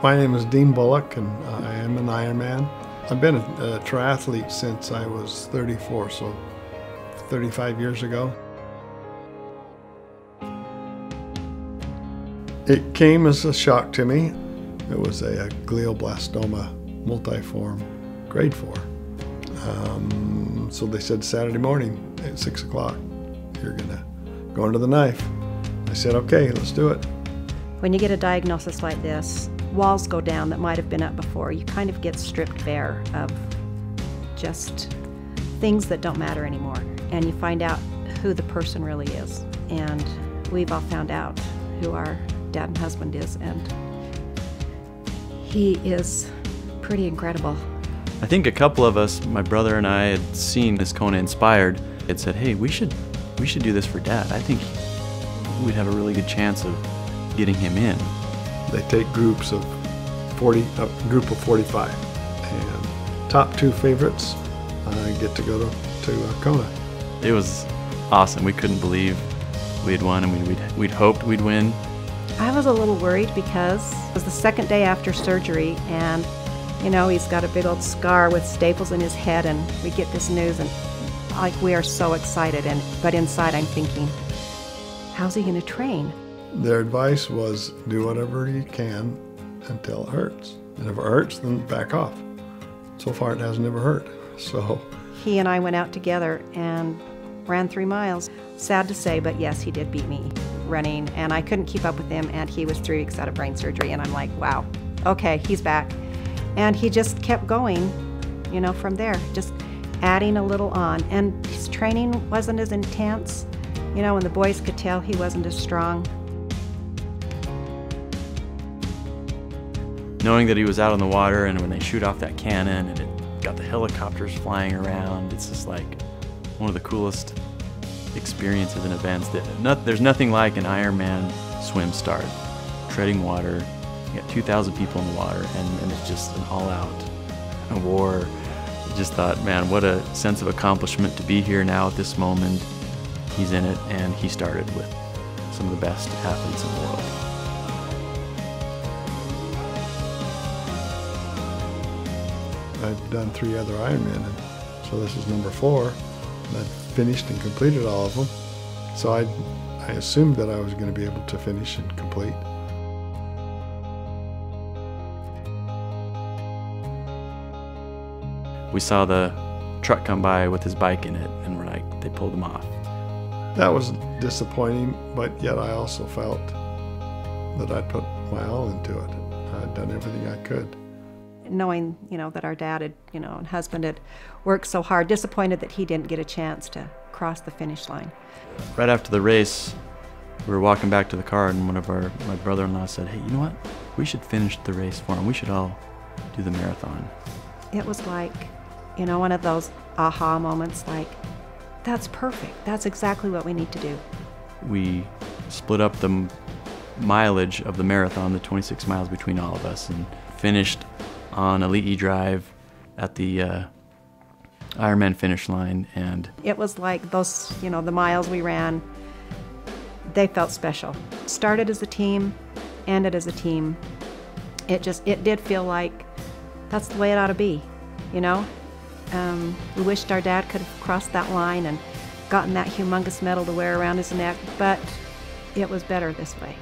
My name is Dean Bullock, and I am an Ironman. I've been a triathlete since I was 34, so 35 years ago. It came as a shock to me. It was a glioblastoma multiforme, grade 4. So they said Saturday morning at 6 o'clock, you're gonna go under the knife. I said, okay, let's do it. When you get a diagnosis like this, walls go down that might have been up before. You kind of get stripped bare of just things that don't matter anymore. And you find out who the person really is. And we've all found out who our dad and husband is, and he is pretty incredible. I think a couple of us, my brother and I, had seen this Kona Inspired. It said, hey, we should do this for Dad. I think we'd have a really good chance of getting him in. They take groups of 40, a group of 45, and top 2 favorites get to go to Kona. It was awesome. We couldn't believe we had won, and we'd hoped we'd win. I was a little worried because it was the second day after surgery, and you know, he's got a big old scar with staples in his head, and we get this news, and like, we are so excited, but inside I'm thinking, how's he going to train? Their advice was do whatever you can until it hurts. And if it hurts, then back off. So far it hasn't ever hurt. So he and I went out together and ran 3 miles. Sad to say, but yes, he did beat me running, and I couldn't keep up with him, and he was 3 weeks out of brain surgery, and I'm like, wow, okay, he's back. And he just kept going, you know, from there, just adding a little on. And his training wasn't as intense, you know, and the boys could tell he wasn't as strong. Knowing that he was out on the water, and when they shoot off that cannon and it got the helicopters flying around, it's just like one of the coolest experiences and events. There's nothing like an Ironman swim start, treading water. You got 2,000 people in the water, and it's just an all-out war. I just thought, man, what a sense of accomplishment to be here now at this moment. He's in it, and he started with some of the best athletes in the world. I've done 3 other Ironman, and so this is number 4. And I've finished and completed all of them. So I assumed that I was going to be able to finish and complete. We saw the truck come by with his bike in it, and they pulled him off. That was disappointing, but yet I also felt that I'd put my all into it. I'd done everything I could. Knowing, you know, that our dad had, you know, and husband had worked so hard, disappointed that he didn't get a chance to cross the finish line. Right after the race, we were walking back to the car, and my brother-in-law said, hey, you know what? We should finish the race for him. We should all do the marathon. It was like, you know, one of those aha moments, like, that's perfect. That's exactly what we need to do. We split up the mileage of the marathon, the 26 miles between all of us, and finished on Elite E Drive at the Ironman finish line. And it was like those, you know, the miles we ran, they felt special. Started as a team, ended as a team. It did feel like that's the way it ought to be, you know? We wished our dad could have crossed that line and gotten that humongous medal to wear around his neck, but it was better this way.